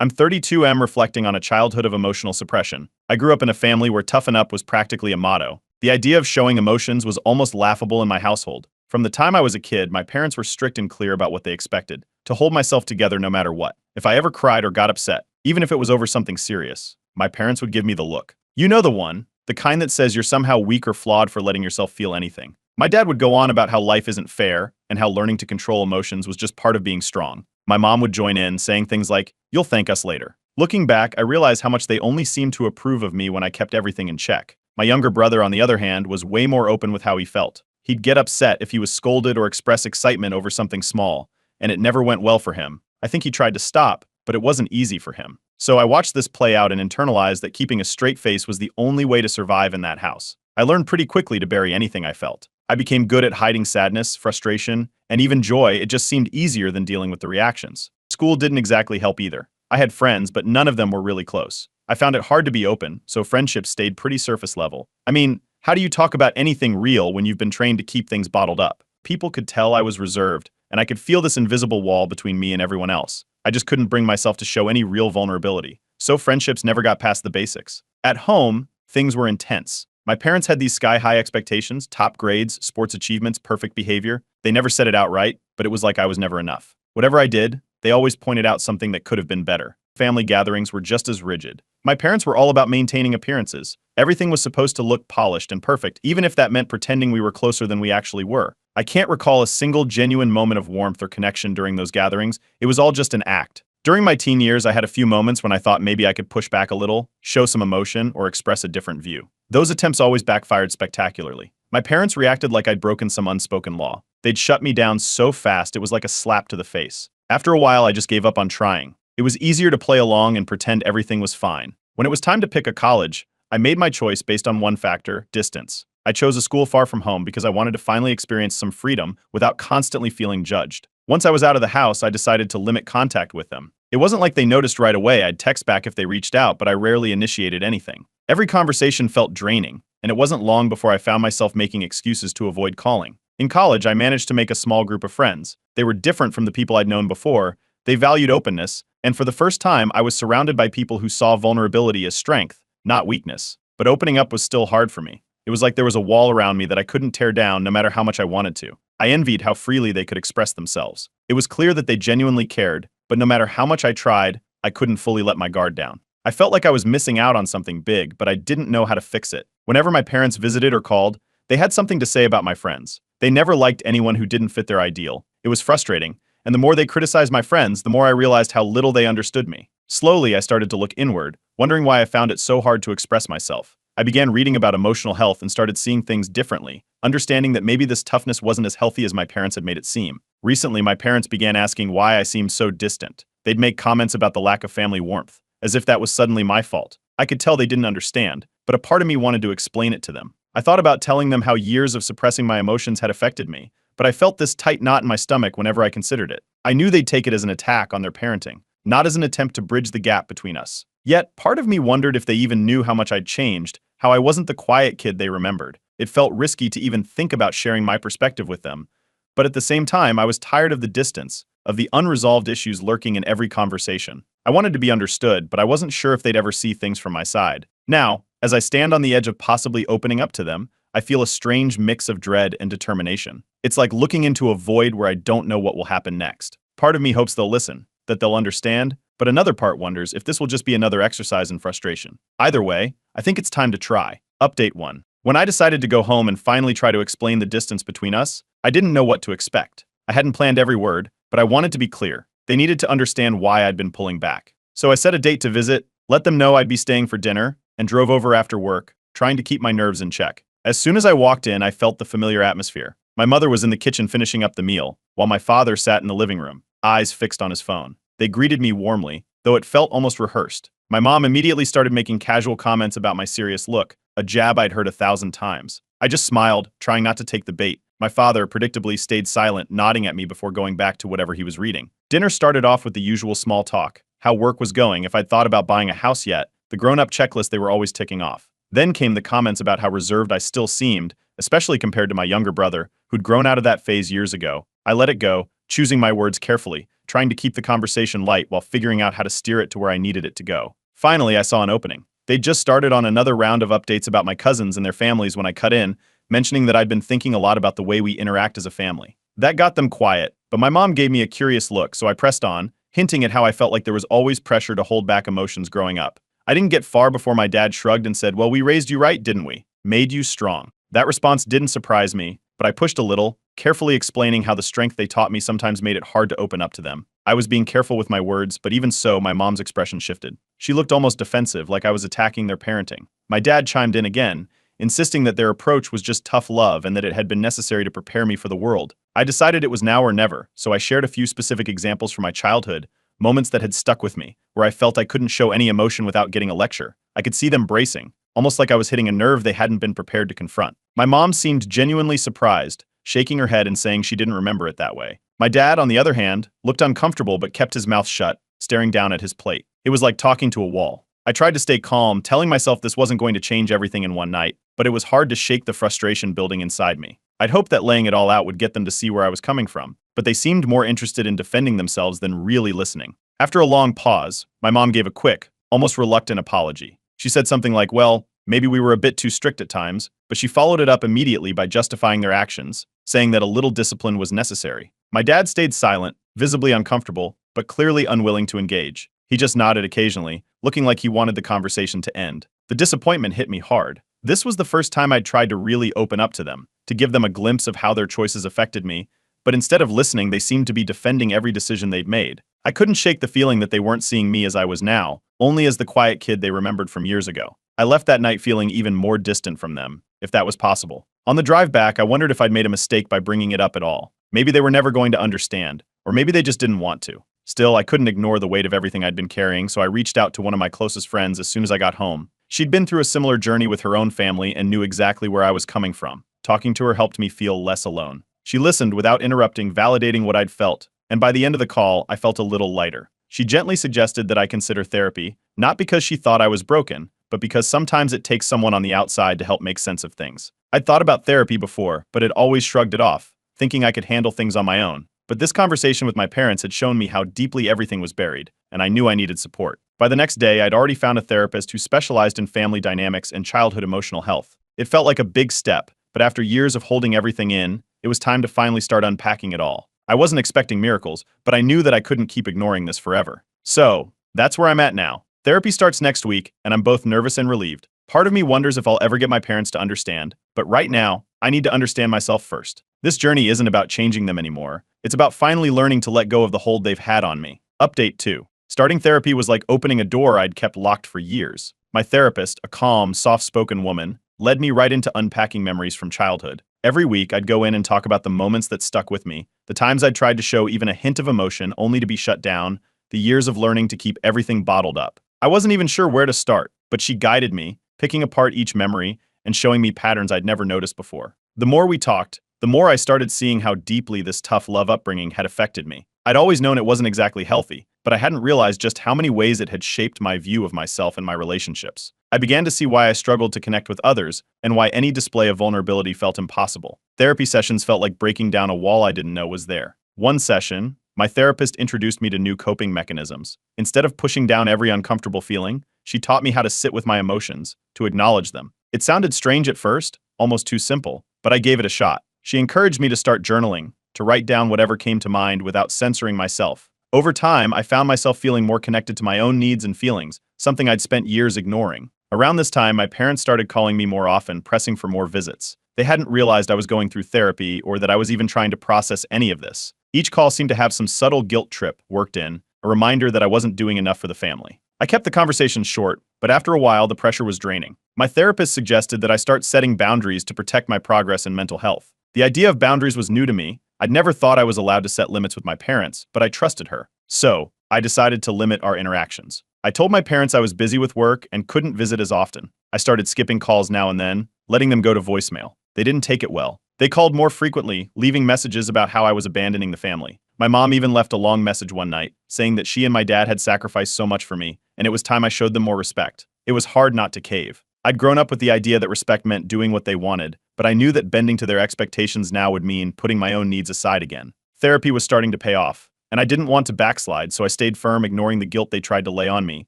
I'm 32 am reflecting on a childhood of emotional suppression. I grew up in a family where toughen up was practically a motto. The idea of showing emotions was almost laughable in my household. From the time I was a kid, my parents were strict and clear about what they expected, to hold myself together no matter what. If I ever cried or got upset, even if it was over something serious, my parents would give me the look. You know the one, the kind that says you're somehow weak or flawed for letting yourself feel anything. My dad would go on about how life isn't fair and how learning to control emotions was just part of being strong. My mom would join in, saying things like, "You'll thank us later." Looking back, I realize how much they only seemed to approve of me when I kept everything in check. My younger brother, on the other hand, was way more open with how he felt. He'd get upset if he was scolded or express excitement over something small, and it never went well for him. I think he tried to stop, but it wasn't easy for him. So I watched this play out and internalized that keeping a straight face was the only way to survive in that house. I learned pretty quickly to bury anything I felt. I became good at hiding sadness, frustration, and even joy. It just seemed easier than dealing with the reactions. School didn't exactly help either. I had friends, but none of them were really close. I found it hard to be open, so friendships stayed pretty surface level. I mean, how do you talk about anything real when you've been trained to keep things bottled up? People could tell I was reserved, and I could feel this invisible wall between me and everyone else. I just couldn't bring myself to show any real vulnerability. So friendships never got past the basics. At home, things were intense. My parents had these sky-high expectations, top grades, sports achievements, perfect behavior. They never said it outright, but it was like I was never enough. Whatever I did, they always pointed out something that could have been better. Family gatherings were just as rigid. My parents were all about maintaining appearances. Everything was supposed to look polished and perfect, even if that meant pretending we were closer than we actually were. I can't recall a single genuine moment of warmth or connection during those gatherings. It was all just an act. During my teen years, I had a few moments when I thought maybe I could push back a little, show some emotion, or express a different view. Those attempts always backfired spectacularly. My parents reacted like I'd broken some unspoken law. They'd shut me down so fast it was like a slap to the face. After a while, I just gave up on trying. It was easier to play along and pretend everything was fine. When it was time to pick a college, I made my choice based on one factor: distance. I chose a school far from home because I wanted to finally experience some freedom without constantly feeling judged. Once I was out of the house, I decided to limit contact with them. It wasn't like they noticed right away. I'd text back if they reached out, but I rarely initiated anything. Every conversation felt draining, and it wasn't long before I found myself making excuses to avoid calling. In college, I managed to make a small group of friends. They were different from the people I'd known before. They valued openness, and for the first time, I was surrounded by people who saw vulnerability as strength, not weakness. But opening up was still hard for me. It was like there was a wall around me that I couldn't tear down no matter how much I wanted to. I envied how freely they could express themselves. It was clear that they genuinely cared, but no matter how much I tried, I couldn't fully let my guard down. I felt like I was missing out on something big, but I didn't know how to fix it. Whenever my parents visited or called, they had something to say about my friends. They never liked anyone who didn't fit their ideal. It was frustrating, and the more they criticized my friends, the more I realized how little they understood me. Slowly, I started to look inward, wondering why I found it so hard to express myself. I began reading about emotional health and started seeing things differently, understanding that maybe this toughness wasn't as healthy as my parents had made it seem. Recently, my parents began asking why I seemed so distant. They'd make comments about the lack of family warmth, as if that was suddenly my fault. I could tell they didn't understand, but a part of me wanted to explain it to them. I thought about telling them how years of suppressing my emotions had affected me, but I felt this tight knot in my stomach whenever I considered it. I knew they'd take it as an attack on their parenting, not as an attempt to bridge the gap between us. Yet, part of me wondered if they even knew how much I'd changed, how I wasn't the quiet kid they remembered. It felt risky to even think about sharing my perspective with them. But at the same time, I was tired of the distance, of the unresolved issues lurking in every conversation. I wanted to be understood, but I wasn't sure if they'd ever see things from my side. Now, as I stand on the edge of possibly opening up to them, I feel a strange mix of dread and determination. It's like looking into a void where I don't know what will happen next. Part of me hopes they'll listen, that they'll understand, but another part wonders if this will just be another exercise in frustration. Either way, I think it's time to try. Update 1. When I decided to go home and finally try to explain the distance between us, I didn't know what to expect. I hadn't planned every word, but I wanted to be clear. They needed to understand why I'd been pulling back. So I set a date to visit, let them know I'd be staying for dinner, and drove over after work, trying to keep my nerves in check. As soon as I walked in, I felt the familiar atmosphere. My mother was in the kitchen finishing up the meal, while my father sat in the living room, eyes fixed on his phone. They greeted me warmly, though it felt almost rehearsed. My mom immediately started making casual comments about my serious look, a jab I'd heard 1,000 times. I just smiled, trying not to take the bait. My father, predictably, stayed silent, nodding at me before going back to whatever he was reading. Dinner started off with the usual small talk, how work was going, if I'd thought about buying a house yet, the grown-up checklist they were always ticking off. Then came the comments about how reserved I still seemed, especially compared to my younger brother, who'd grown out of that phase years ago. I let it go, choosing my words carefully, trying to keep the conversation light while figuring out how to steer it to where I needed it to go. Finally, I saw an opening. They'd just started on another round of updates about my cousins and their families when I cut in, mentioning that I'd been thinking a lot about the way we interact as a family. That got them quiet, but my mom gave me a curious look, so I pressed on, hinting at how I felt like there was always pressure to hold back emotions growing up. I didn't get far before my dad shrugged and said, "Well, we raised you right, didn't we? Made you strong." That response didn't surprise me, but I pushed a little, carefully explaining how the strength they taught me sometimes made it hard to open up to them. I was being careful with my words, but even so, my mom's expression shifted. She looked almost defensive, like I was attacking their parenting. My dad chimed in again, insisting that their approach was just tough love and that it had been necessary to prepare me for the world. I decided it was now or never, so I shared a few specific examples from my childhood, moments that had stuck with me, where I felt I couldn't show any emotion without getting a lecture. I could see them bracing, almost like I was hitting a nerve they hadn't been prepared to confront. My mom seemed genuinely surprised, shaking her head and saying she didn't remember it that way. My dad, on the other hand, looked uncomfortable but kept his mouth shut, staring down at his plate. It was like talking to a wall. I tried to stay calm, telling myself this wasn't going to change everything in one night, but it was hard to shake the frustration building inside me. I'd hoped that laying it all out would get them to see where I was coming from, but they seemed more interested in defending themselves than really listening. After a long pause, my mom gave a quick, almost reluctant apology. She said something like, "Well, maybe we were a bit too strict at times," but she followed it up immediately by justifying their actions, saying that a little discipline was necessary. My dad stayed silent, visibly uncomfortable, but clearly unwilling to engage. He just nodded occasionally, looking like he wanted the conversation to end. The disappointment hit me hard. This was the first time I'd tried to really open up to them, to give them a glimpse of how their choices affected me, but instead of listening, they seemed to be defending every decision they'd made. I couldn't shake the feeling that they weren't seeing me as I was now, only as the quiet kid they remembered from years ago. I left that night feeling even more distant from them, if that was possible. On the drive back, I wondered if I'd made a mistake by bringing it up at all. Maybe they were never going to understand, or maybe they just didn't want to. Still, I couldn't ignore the weight of everything I'd been carrying, so I reached out to one of my closest friends as soon as I got home. She'd been through a similar journey with her own family and knew exactly where I was coming from. Talking to her helped me feel less alone. She listened without interrupting, validating what I'd felt, and by the end of the call, I felt a little lighter. She gently suggested that I consider therapy, not because she thought I was broken, but because sometimes it takes someone on the outside to help make sense of things. I'd thought about therapy before, but had always shrugged it off, thinking I could handle things on my own. But this conversation with my parents had shown me how deeply everything was buried, and I knew I needed support. By the next day, I'd already found a therapist who specialized in family dynamics and childhood emotional health. It felt like a big step, but after years of holding everything in, it was time to finally start unpacking it all. I wasn't expecting miracles, but I knew that I couldn't keep ignoring this forever. So, that's where I'm at now. Therapy starts next week, and I'm both nervous and relieved. Part of me wonders if I'll ever get my parents to understand, but right now, I need to understand myself first. This journey isn't about changing them anymore. It's about finally learning to let go of the hold they've had on me. Update 2. Starting therapy was like opening a door I'd kept locked for years. My therapist, a calm, soft-spoken woman, led me right into unpacking memories from childhood. Every week, I'd go in and talk about the moments that stuck with me, the times I'd tried to show even a hint of emotion only to be shut down, the years of learning to keep everything bottled up. I wasn't even sure where to start, but she guided me, picking apart each memory and showing me patterns I'd never noticed before. The more we talked, the more I started seeing how deeply this tough love upbringing had affected me. I'd always known it wasn't exactly healthy, but I hadn't realized just how many ways it had shaped my view of myself and my relationships. I began to see why I struggled to connect with others and why any display of vulnerability felt impossible. Therapy sessions felt like breaking down a wall I didn't know was there. One session, my therapist introduced me to new coping mechanisms. Instead of pushing down every uncomfortable feeling, she taught me how to sit with my emotions, to acknowledge them. It sounded strange at first, almost too simple, but I gave it a shot. She encouraged me to start journaling, to write down whatever came to mind without censoring myself. Over time, I found myself feeling more connected to my own needs and feelings, something I'd spent years ignoring. Around this time, my parents started calling me more often, pressing for more visits. They hadn't realized I was going through therapy or that I was even trying to process any of this. Each call seemed to have some subtle guilt trip worked in, a reminder that I wasn't doing enough for the family. I kept the conversation short, but after a while, the pressure was draining. My therapist suggested that I start setting boundaries to protect my progress in mental health. The idea of boundaries was new to me. I'd never thought I was allowed to set limits with my parents, but I trusted her. So, I decided to limit our interactions. I told my parents I was busy with work and couldn't visit as often. I started skipping calls now and then, letting them go to voicemail. They didn't take it well. They called more frequently, leaving messages about how I was abandoning the family. My mom even left a long message one night, saying that she and my dad had sacrificed so much for me, and it was time I showed them more respect. It was hard not to cave. I'd grown up with the idea that respect meant doing what they wanted, but I knew that bending to their expectations now would mean putting my own needs aside again. Therapy was starting to pay off. and I didn't want to backslide, so I stayed firm, ignoring the guilt they tried to lay on me.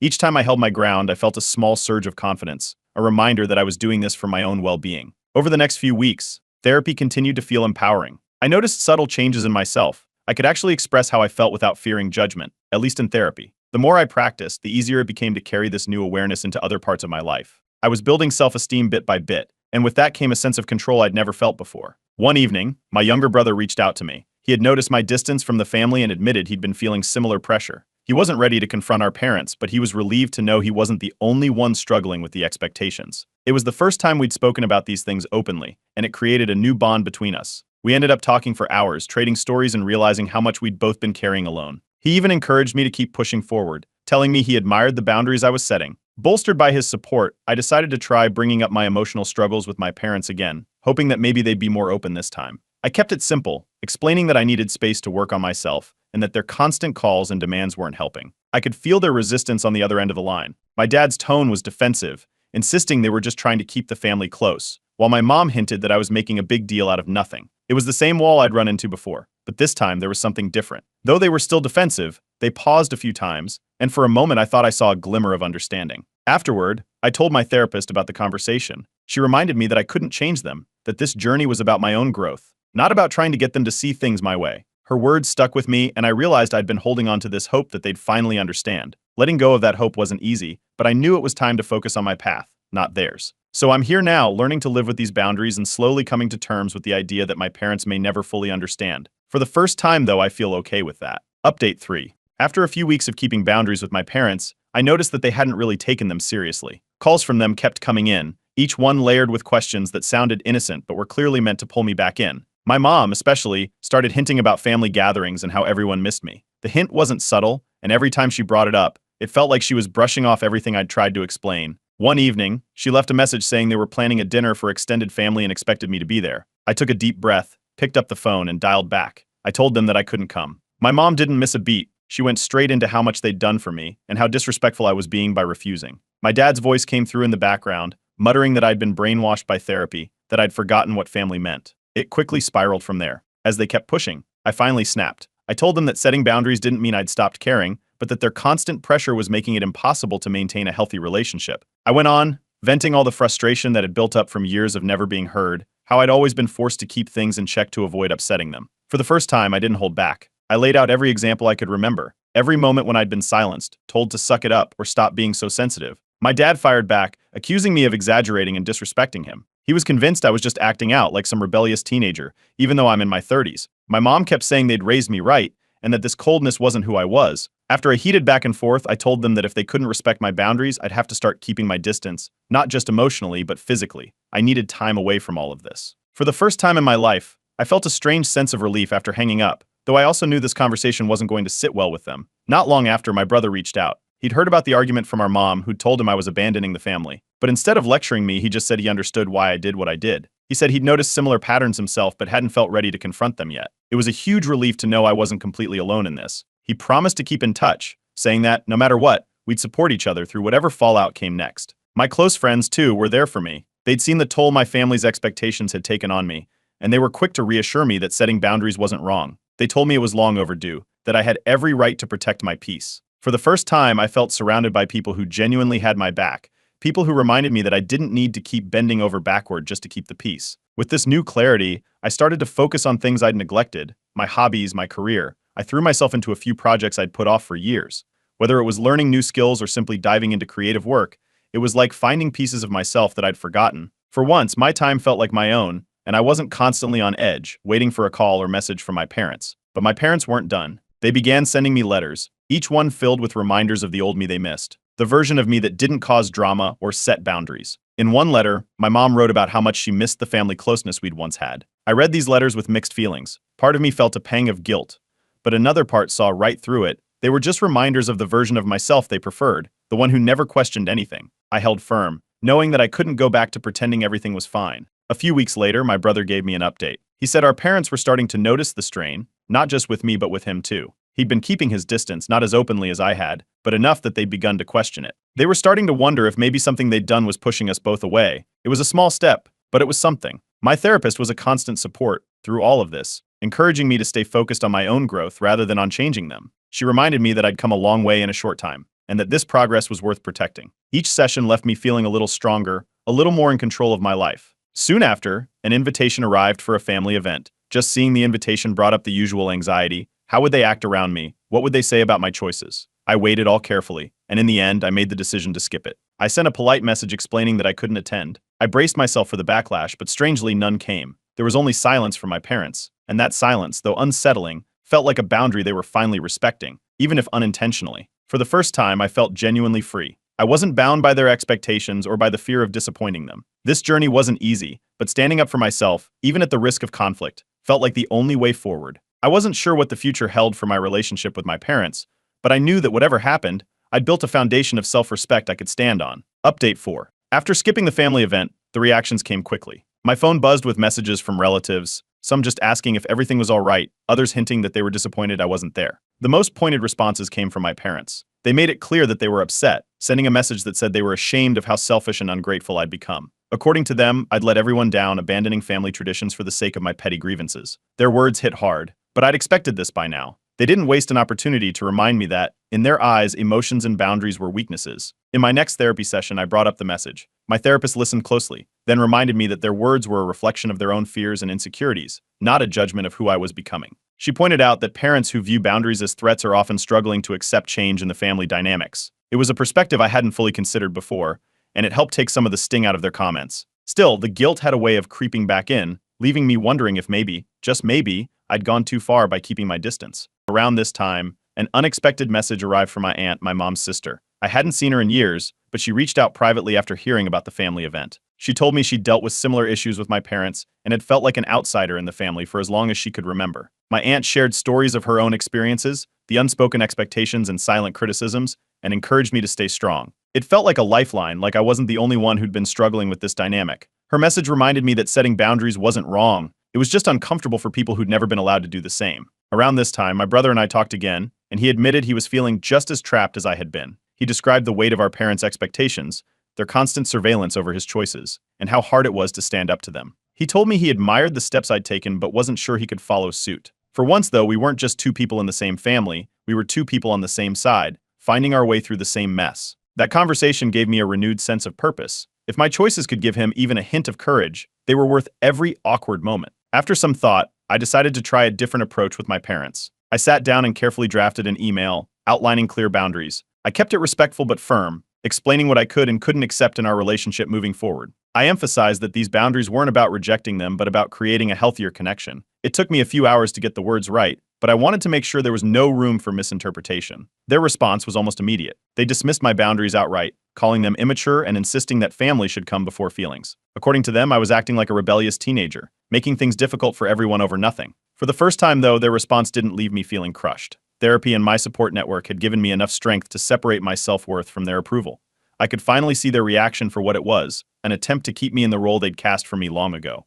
Each time I held my ground, I felt a small surge of confidence, a reminder that I was doing this for my own well-being. Over the next few weeks, therapy continued to feel empowering. I noticed subtle changes in myself. I could actually express how I felt without fearing judgment, at least in therapy. The more I practiced, the easier it became to carry this new awareness into other parts of my life. I was building self-esteem bit by bit, and with that came a sense of control I'd never felt before. One evening, my younger brother reached out to me. He had noticed my distance from the family and admitted he'd been feeling similar pressure. He wasn't ready to confront our parents, but he was relieved to know he wasn't the only one struggling with the expectations. It was the first time we'd spoken about these things openly, and it created a new bond between us. We ended up talking for hours, trading stories and realizing how much we'd both been carrying alone. He even encouraged me to keep pushing forward, telling me he admired the boundaries I was setting. Bolstered by his support, I decided to try bringing up my emotional struggles with my parents again, hoping that maybe they'd be more open this time. I kept it simple, explaining that I needed space to work on myself, and that their constant calls and demands weren't helping. I could feel their resistance on the other end of the line. My dad's tone was defensive, insisting they were just trying to keep the family close, while my mom hinted that I was making a big deal out of nothing. It was the same wall I'd run into before, but this time there was something different. Though they were still defensive, they paused a few times, and for a moment I thought I saw a glimmer of understanding. Afterward, I told my therapist about the conversation. She reminded me that I couldn't change them, that this journey was about my own growth, not about trying to get them to see things my way. Her words stuck with me, and I realized I'd been holding on to this hope that they'd finally understand. Letting go of that hope wasn't easy, but I knew it was time to focus on my path, not theirs. So I'm here now, learning to live with these boundaries and slowly coming to terms with the idea that my parents may never fully understand. For the first time, though, I feel okay with that. Update 3. After a few weeks of keeping boundaries with my parents, I noticed that they hadn't really taken them seriously. Calls from them kept coming in, each one layered with questions that sounded innocent but were clearly meant to pull me back in. My mom, especially, started hinting about family gatherings and how everyone missed me. The hint wasn't subtle, and every time she brought it up, it felt like she was brushing off everything I'd tried to explain. One evening, she left a message saying they were planning a dinner for extended family and expected me to be there. I took a deep breath, picked up the phone, and dialed back. I told them that I couldn't come. My mom didn't miss a beat. She went straight into how much they'd done for me and how disrespectful I was being by refusing. My dad's voice came through in the background, muttering that I'd been brainwashed by therapy, that I'd forgotten what family meant. It quickly spiraled from there. As they kept pushing, I finally snapped. I told them that setting boundaries didn't mean I'd stopped caring, but that their constant pressure was making it impossible to maintain a healthy relationship. I went on, venting all the frustration that had built up from years of never being heard, how I'd always been forced to keep things in check to avoid upsetting them. For the first time, I didn't hold back. I laid out every example I could remember, every moment when I'd been silenced, told to suck it up or stop being so sensitive. My dad fired back, accusing me of exaggerating and disrespecting him. He was convinced I was just acting out like some rebellious teenager, even though I'm in my 30s. My mom kept saying they'd raised me right, and that this coldness wasn't who I was. After a heated back and forth, I told them that if they couldn't respect my boundaries, I'd have to start keeping my distance, not just emotionally, but physically. I needed time away from all of this. For the first time in my life, I felt a strange sense of relief after hanging up, though I also knew this conversation wasn't going to sit well with them. Not long after, my brother reached out. He'd heard about the argument from our mom, who'd told him I was abandoning the family. But instead of lecturing me, he just said he understood why I did what I did. He said he'd noticed similar patterns himself, but hadn't felt ready to confront them yet. It was a huge relief to know I wasn't completely alone in this. He promised to keep in touch, saying that, no matter what, we'd support each other through whatever fallout came next. My close friends, too, were there for me. They'd seen the toll my family's expectations had taken on me, and they were quick to reassure me that setting boundaries wasn't wrong. They told me it was long overdue, that I had every right to protect my peace. For the first time, I felt surrounded by people who genuinely had my back, people who reminded me that I didn't need to keep bending over backward just to keep the peace. With this new clarity, I started to focus on things I'd neglected, my hobbies, my career. I threw myself into a few projects I'd put off for years. Whether it was learning new skills or simply diving into creative work, it was like finding pieces of myself that I'd forgotten. For once, my time felt like my own, and I wasn't constantly on edge, waiting for a call or message from my parents. But my parents weren't done. They began sending me letters, each one filled with reminders of the old me they missed, the version of me that didn't cause drama or set boundaries. In one letter, my mom wrote about how much she missed the family closeness we'd once had. I read these letters with mixed feelings. Part of me felt a pang of guilt, but another part saw right through it. They were just reminders of the version of myself they preferred, the one who never questioned anything. I held firm, knowing that I couldn't go back to pretending everything was fine. A few weeks later, my brother gave me an update. He said our parents were starting to notice the strain, not just with me but with him too. He'd been keeping his distance, not as openly as I had, but enough that they'd begun to question it. They were starting to wonder if maybe something they'd done was pushing us both away. It was a small step, but it was something. My therapist was a constant support through all of this. encouraging me to stay focused on my own growth rather than on changing them. She reminded me that I'd come a long way in a short time, and that this progress was worth protecting. Each session left me feeling a little stronger, a little more in control of my life. Soon after, an invitation arrived for a family event. Just seeing the invitation brought up the usual anxiety. How would they act around me? What would they say about my choices? I weighed it all carefully, and in the end, I made the decision to skip it. I sent a polite message explaining that I couldn't attend. I braced myself for the backlash, but strangely none came. There was only silence from my parents, and that silence, though unsettling, felt like a boundary they were finally respecting, even if unintentionally. For the first time, I felt genuinely free. I wasn't bound by their expectations or by the fear of disappointing them. This journey wasn't easy, but standing up for myself, even at the risk of conflict, felt like the only way forward. I wasn't sure what the future held for my relationship with my parents, but I knew that whatever happened, I'd built a foundation of self-respect I could stand on. Update 4. After skipping the family event, the reactions came quickly. My phone buzzed with messages from relatives, some just asking if everything was all right, others hinting that they were disappointed I wasn't there. The most pointed responses came from my parents. They made it clear that they were upset, sending a message that said they were ashamed of how selfish and ungrateful I'd become. According to them, I'd let everyone down, abandoning family traditions for the sake of my petty grievances. Their words hit hard, but I'd expected this by now. They didn't waste an opportunity to remind me that, in their eyes, emotions and boundaries were weaknesses. In my next therapy session, I brought up the message. My therapist listened closely, then reminded me that their words were a reflection of their own fears and insecurities, not a judgment of who I was becoming. She pointed out that parents who view boundaries as threats are often struggling to accept change in the family dynamics. It was a perspective I hadn't fully considered before, and it helped take some of the sting out of their comments. Still, the guilt had a way of creeping back in, leaving me wondering if maybe, just maybe, I'd gone too far by keeping my distance. Around this time, an unexpected message arrived from my aunt, my mom's sister. I hadn't seen her in years, but she reached out privately after hearing about the family event. She told me she'd dealt with similar issues with my parents and had felt like an outsider in the family for as long as she could remember. My aunt shared stories of her own experiences, the unspoken expectations and silent criticisms, and encouraged me to stay strong. It felt like a lifeline, like I wasn't the only one who'd been struggling with this dynamic. Her message reminded me that setting boundaries wasn't wrong. It was just uncomfortable for people who'd never been allowed to do the same. Around this time, my brother and I talked again, and he admitted he was feeling just as trapped as I had been. He described the weight of our parents' expectations, their constant surveillance over his choices, and how hard it was to stand up to them. He told me he admired the steps I'd taken but wasn't sure he could follow suit. For once, though, we weren't just two people in the same family, we were two people on the same side, finding our way through the same mess. That conversation gave me a renewed sense of purpose. If my choices could give him even a hint of courage, they were worth every awkward moment. After some thought, I decided to try a different approach with my parents. I sat down and carefully drafted an email, outlining clear boundaries. I kept it respectful but firm, explaining what I could and couldn't accept in our relationship moving forward. I emphasized that these boundaries weren't about rejecting them, but about creating a healthier connection. It took me a few hours to get the words right, but I wanted to make sure there was no room for misinterpretation. Their response was almost immediate. They dismissed my boundaries outright, calling them immature and insisting that family should come before feelings. According to them, I was acting like a rebellious teenager, making things difficult for everyone over nothing. For the first time, though, their response didn't leave me feeling crushed. Therapy and my support network had given me enough strength to separate my self-worth from their approval. I could finally see their reaction for what it was, an attempt to keep me in the role they'd cast for me long ago.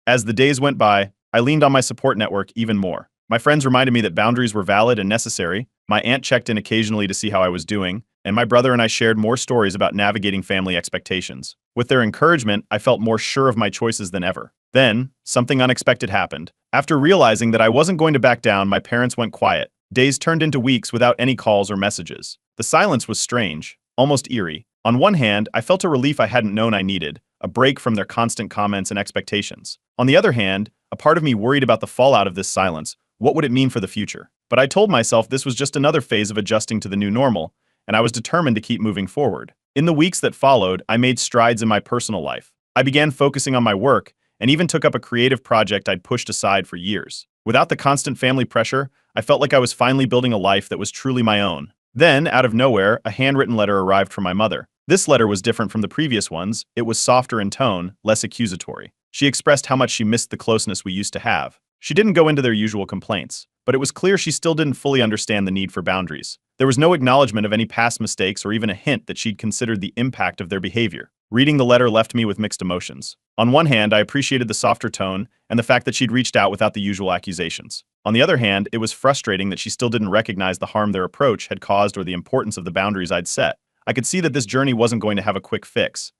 As the days went by, I leaned on my support network even more. My friends reminded me that boundaries were valid and necessary, my aunt checked in occasionally to see how I was doing, and my brother and I shared more stories about navigating family expectations. With their encouragement, I felt more sure of my choices than ever. Then, something unexpected happened. After realizing that I wasn't going to back down, my parents went quiet. Days turned into weeks without any calls or messages. The silence was strange, almost eerie. On one hand, I felt a relief I hadn't known I needed, a break from their constant comments and expectations. On the other hand, a part of me worried about the fallout of this silence. What would it mean for the future? But I told myself this was just another phase of adjusting to the new normal, and I was determined to keep moving forward. In the weeks that followed, I made strides in my personal life. I began focusing on my work, and even took up a creative project I'd pushed aside for years. Without the constant family pressure, I felt like I was finally building a life that was truly my own. Then, out of nowhere, a handwritten letter arrived from my mother. This letter was different from the previous ones. It was softer in tone, less accusatory. She expressed how much she missed the closeness we used to have. She didn't go into their usual complaints, but it was clear she still didn't fully understand the need for boundaries. There was no acknowledgement of any past mistakes or even a hint that she'd considered the impact of their behavior. Reading the letter left me with mixed emotions. On one hand, I appreciated the softer tone and the fact that she'd reached out without the usual accusations. On the other hand, it was frustrating that she still didn't recognize the harm their approach had caused or the importance of the boundaries I'd set. I could see that this journey wasn't going to have a quick fix.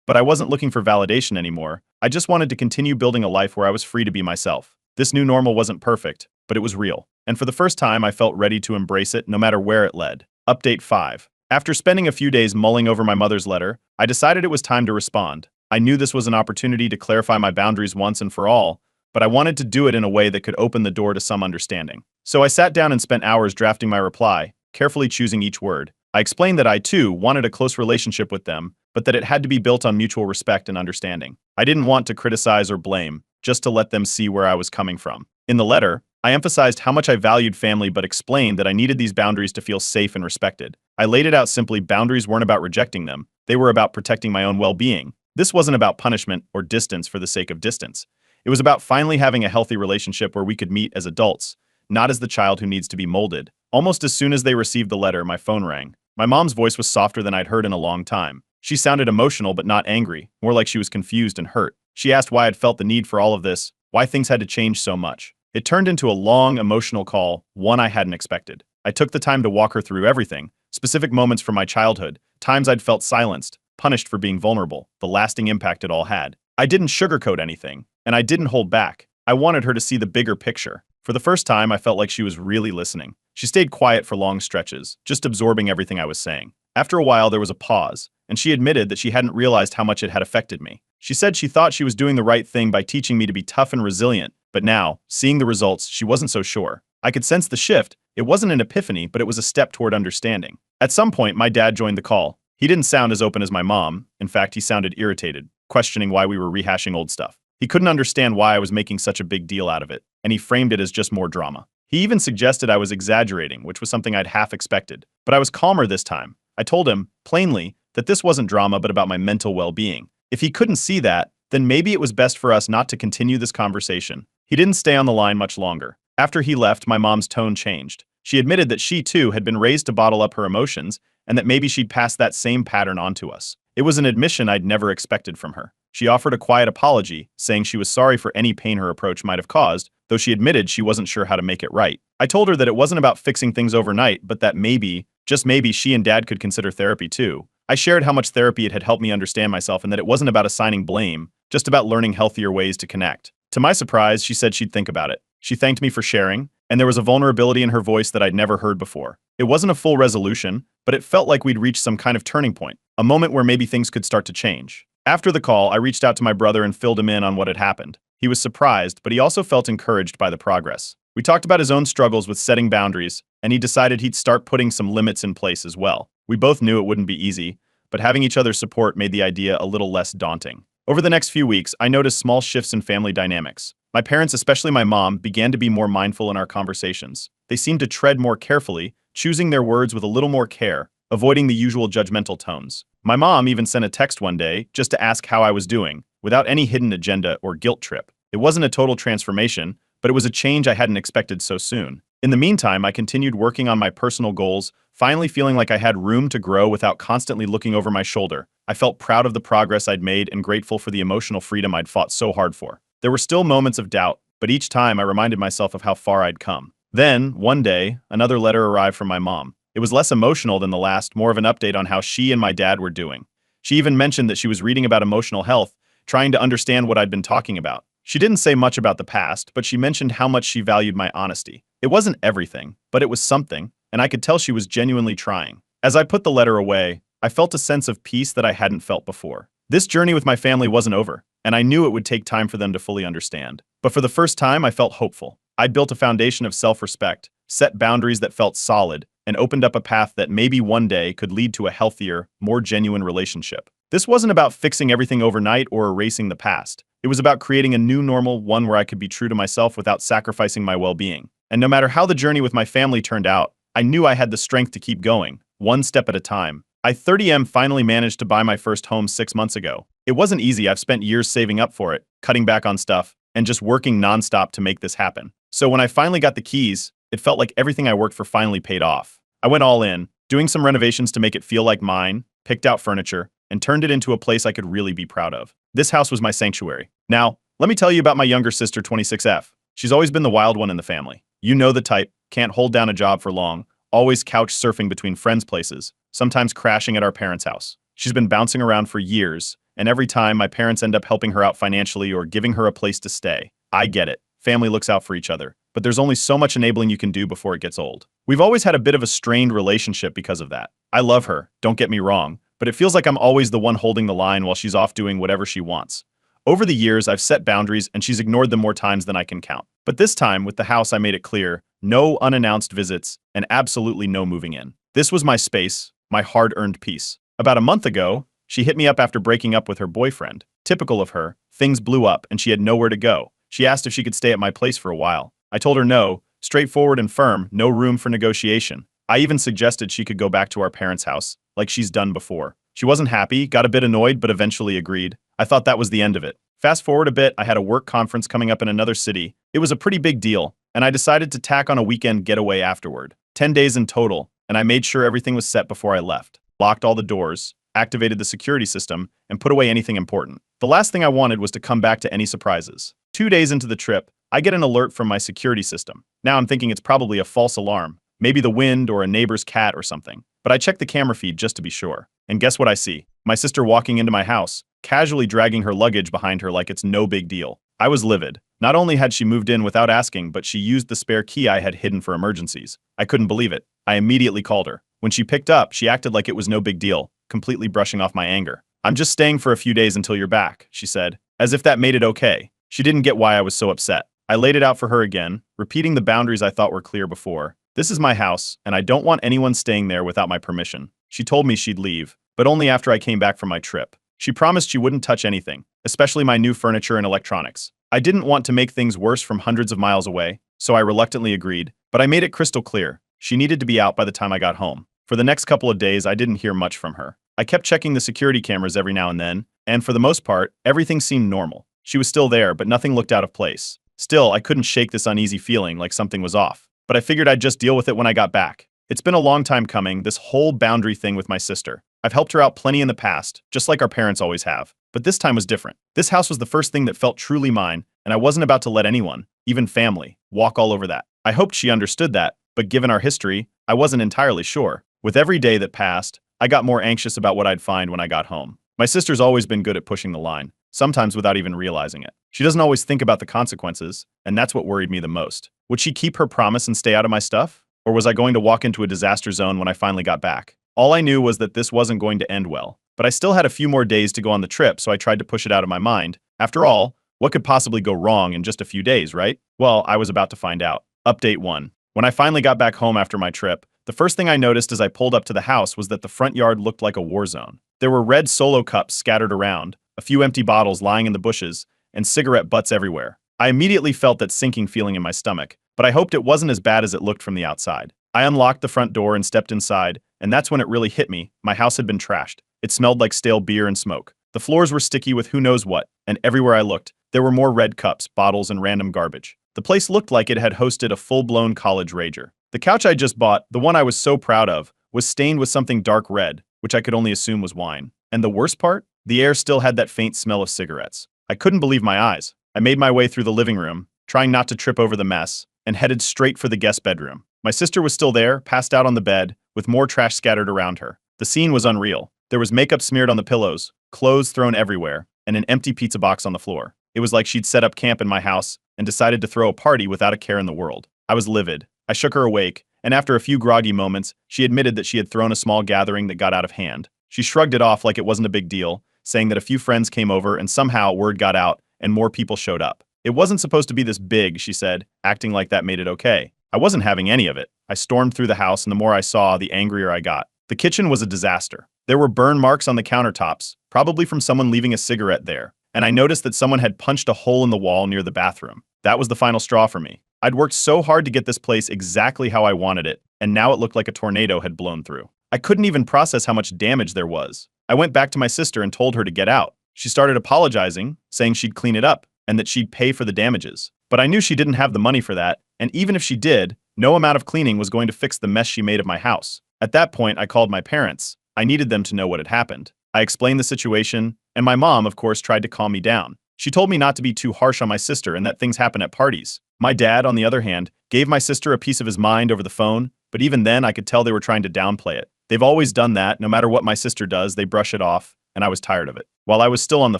But I wasn't looking for validation anymore. I just wanted to continue building a life where I was free to be myself. This new normal wasn't perfect, but it was real. And for the first time, I felt ready to embrace it no matter where it led. Update 5. After spending a few days mulling over my mother's letter, I decided it was time to respond. I knew this was an opportunity to clarify my boundaries once and for all, but I wanted to do it in a way that could open the door to some understanding. So I sat down and spent hours drafting my reply, carefully choosing each word. I explained that I, too, wanted a close relationship with them, but that it had to be built on mutual respect and understanding. I didn't want to criticize or blame, just to let them see where I was coming from. In the letter, I emphasized how much I valued family but explained that I needed these boundaries to feel safe and respected. I laid it out simply: boundaries weren't about rejecting them, they were about protecting my own well-being. This wasn't about punishment or distance for the sake of distance. It was about finally having a healthy relationship where we could meet as adults, not as the child who needs to be molded. Almost as soon as they received the letter, my phone rang. My mom's voice was softer than I'd heard in a long time. She sounded emotional but not angry, more like she was confused and hurt. She asked why I'd felt the need for all of this, why things had to change so much. It turned into a long, emotional call, one I hadn't expected. I took the time to walk her through everything: specific moments from my childhood, times I'd felt silenced, punished for being vulnerable, the lasting impact it all had. I didn't sugarcoat anything, and I didn't hold back. I wanted her to see the bigger picture. For the first time, I felt like she was really listening. She stayed quiet for long stretches, just absorbing everything I was saying. After a while, there was a pause, and she admitted that she hadn't realized how much it had affected me. She said she thought she was doing the right thing by teaching me to be tough and resilient, but now, seeing the results, she wasn't so sure. I could sense the shift. It wasn't an epiphany, but it was a step toward understanding. At some point, my dad joined the call. He didn't sound as open as my mom. In fact, he sounded irritated, questioning why we were rehashing old stuff. He couldn't understand why I was making such a big deal out of it, and he framed it as just more drama. He even suggested I was exaggerating, which was something I'd half expected. But I was calmer this time. I told him, plainly, that this wasn't drama but about my mental well-being. If he couldn't see that, then maybe it was best for us not to continue this conversation. He didn't stay on the line much longer. After he left, my mom's tone changed. She admitted that she, too, had been raised to bottle up her emotions, and that maybe she'd passed that same pattern on to us. It was an admission I'd never expected from her. She offered a quiet apology, saying she was sorry for any pain her approach might have caused, though she admitted she wasn't sure how to make it right. I told her that it wasn't about fixing things overnight, but that maybe, just maybe, she and Dad could consider therapy too. I shared how much therapy it had helped me understand myself and that it wasn't about assigning blame, just about learning healthier ways to connect. To my surprise, she said she'd think about it. She thanked me for sharing, and there was a vulnerability in her voice that I'd never heard before. It wasn't a full resolution, but it felt like we'd reached some kind of turning point, a moment where maybe things could start to change. After the call, I reached out to my brother and filled him in on what had happened. He was surprised, but he also felt encouraged by the progress. We talked about his own struggles with setting boundaries, and he decided he'd start putting some limits in place as well. We both knew it wouldn't be easy, but having each other's support made the idea a little less daunting. Over the next few weeks, I noticed small shifts in family dynamics. My parents, especially my mom, began to be more mindful in our conversations. They seemed to tread more carefully, choosing their words with a little more care, avoiding the usual judgmental tones. My mom even sent a text one day just to ask how I was doing, without any hidden agenda or guilt trip. It wasn't a total transformation, but it was a change I hadn't expected so soon. In the meantime, I continued working on my personal goals, finally feeling like I had room to grow without constantly looking over my shoulder. I felt proud of the progress I'd made and grateful for the emotional freedom I'd fought so hard for. There were still moments of doubt, but each time I reminded myself of how far I'd come. Then, one day, another letter arrived from my mom. It was less emotional than the last, more of an update on how she and my dad were doing. She even mentioned that she was reading about emotional health, trying to understand what I'd been talking about. She didn't say much about the past, but she mentioned how much she valued my honesty. It wasn't everything, but it was something, and I could tell she was genuinely trying. As I put the letter away, I felt a sense of peace that I hadn't felt before. This journey with my family wasn't over, and I knew it would take time for them to fully understand. But for the first time, I felt hopeful. I'd built a foundation of self-respect, set boundaries that felt solid, and opened up a path that maybe one day could lead to a healthier, more genuine relationship. This wasn't about fixing everything overnight or erasing the past. It was about creating a new normal, one where I could be true to myself without sacrificing my well-being. And no matter how the journey with my family turned out, I knew I had the strength to keep going, one step at a time. I 30M finally managed to buy my first home 6 months ago. It wasn't easy. I've spent years saving up for it, cutting back on stuff, and just working nonstop to make this happen. So when I finally got the keys, it felt like everything I worked for finally paid off. I went all in, doing some renovations to make it feel like mine, picked out furniture, and turned it into a place I could really be proud of. This house was my sanctuary. Now, let me tell you about my younger sister, 26F. She's always been the wild one in the family. You know the type, can't hold down a job for long, always couch surfing between friends' places, sometimes crashing at our parents' house. She's been bouncing around for years, and every time my parents end up helping her out financially or giving her a place to stay. I get it. family looks out for each other, but there's only so much enabling you can do before it gets old. We've always had a bit of a strained relationship because of that. I love her, don't get me wrong, but it feels like I'm always the one holding the line while she's off doing whatever she wants. Over the years, I've set boundaries and she's ignored them more times than I can count. But this time, with the house, I made it clear, no unannounced visits and absolutely no moving in. This was my space, my hard-earned peace. About a month ago, she hit me up after breaking up with her boyfriend. Typical of her, things blew up and she had nowhere to go. She asked if she could stay at my place for a while. I told her no, straightforward and firm, no room for negotiation. I even suggested she could go back to our parents' house, like she's done before. She wasn't happy, got a bit annoyed, but eventually agreed. I thought that was the end of it. Fast forward a bit, I had a work conference coming up in another city. It was a pretty big deal, and I decided to tack on a weekend getaway afterward. 10 days in total, and I made sure everything was set before I left. Locked all the doors, activated the security system, and put away anything important. The last thing I wanted was to come back to any surprises. 2 days into the trip, I get an alert from my security system. Now I'm thinking it's probably a false alarm, maybe the wind or a neighbor's cat or something. But I check the camera feed just to be sure. And guess what I see? My sister walking into my house, casually dragging her luggage behind her like it's no big deal. I was livid. Not only had she moved in without asking, but she used the spare key I had hidden for emergencies. I couldn't believe it. I immediately called her. When she picked up, she acted like it was no big deal, completely brushing off my anger. "I'm just staying for a few days until you're back," she said, as if that made it okay. She didn't get why I was so upset. I laid it out for her again, repeating the boundaries I thought were clear before. This is my house, and I don't want anyone staying there without my permission. She told me she'd leave, but only after I came back from my trip. She promised she wouldn't touch anything, especially my new furniture and electronics. I didn't want to make things worse from hundreds of miles away, so I reluctantly agreed, but I made it crystal clear. She needed to be out by the time I got home. For the next couple of days, I didn't hear much from her. I kept checking the security cameras every now and then, and for the most part, everything seemed normal. She was still there, but nothing looked out of place. Still, I couldn't shake this uneasy feeling like something was off, but I figured I'd just deal with it when I got back. It's been a long time coming, this whole boundary thing with my sister. I've helped her out plenty in the past, just like our parents always have. But this time was different. This house was the first thing that felt truly mine, and I wasn't about to let anyone, even family, walk all over that. I hoped she understood that, but given our history, I wasn't entirely sure. With every day that passed, I got more anxious about what I'd find when I got home. My sister's always been good at pushing the line, sometimes without even realizing it. She doesn't always think about the consequences, and that's what worried me the most. Would she keep her promise and stay out of my stuff? Or was I going to walk into a disaster zone when I finally got back? All I knew was that this wasn't going to end well. But I still had a few more days to go on the trip, so I tried to push it out of my mind. After all, what could possibly go wrong in just a few days, right? Well, I was about to find out. Update 1. When I finally got back home after my trip, the first thing I noticed as I pulled up to the house was that the front yard looked like a war zone. There were red Solo cups scattered around, a few empty bottles lying in the bushes, and cigarette butts everywhere. I immediately felt that sinking feeling in my stomach, but I hoped it wasn't as bad as it looked from the outside. I unlocked the front door and stepped inside, and that's when it really hit me. My house had been trashed. It smelled like stale beer and smoke. The floors were sticky with who knows what, and everywhere I looked, there were more red cups, bottles, and random garbage. The place looked like it had hosted a full-blown college rager. The couch I just bought, the one I was so proud of, was stained with something dark red, which I could only assume was wine. And the worst part? The air still had that faint smell of cigarettes. I couldn't believe my eyes. I made my way through the living room, trying not to trip over the mess, and headed straight for the guest bedroom. My sister was still there, passed out on the bed, with more trash scattered around her. The scene was unreal. There was makeup smeared on the pillows, clothes thrown everywhere, and an empty pizza box on the floor. It was like she'd set up camp in my house and decided to throw a party without a care in the world. I was livid. I shook her awake, and after a few groggy moments, she admitted that she had thrown a small gathering that got out of hand. She shrugged it off like it wasn't a big deal, saying that a few friends came over and somehow word got out and more people showed up. It wasn't supposed to be this big, she said, acting like that made it okay. I wasn't having any of it. I stormed through the house, and the more I saw, the angrier I got. The kitchen was a disaster. There were burn marks on the countertops, probably from someone leaving a cigarette there, and I noticed that someone had punched a hole in the wall near the bathroom. That was the final straw for me. I'd worked so hard to get this place exactly how I wanted it, and now it looked like a tornado had blown through. I couldn't even process how much damage there was. I went back to my sister and told her to get out. She started apologizing, saying she'd clean it up, and that she'd pay for the damages. But I knew she didn't have the money for that, and even if she did, no amount of cleaning was going to fix the mess she made of my house. At that point, I called my parents. I needed them to know what had happened. I explained the situation, and my mom, of course, tried to calm me down. She told me not to be too harsh on my sister and that things happen at parties. My dad, on the other hand, gave my sister a piece of his mind over the phone, but even then I could tell they were trying to downplay it. They've always done that. No matter what my sister does, they brush it off, and I was tired of it. While I was still on the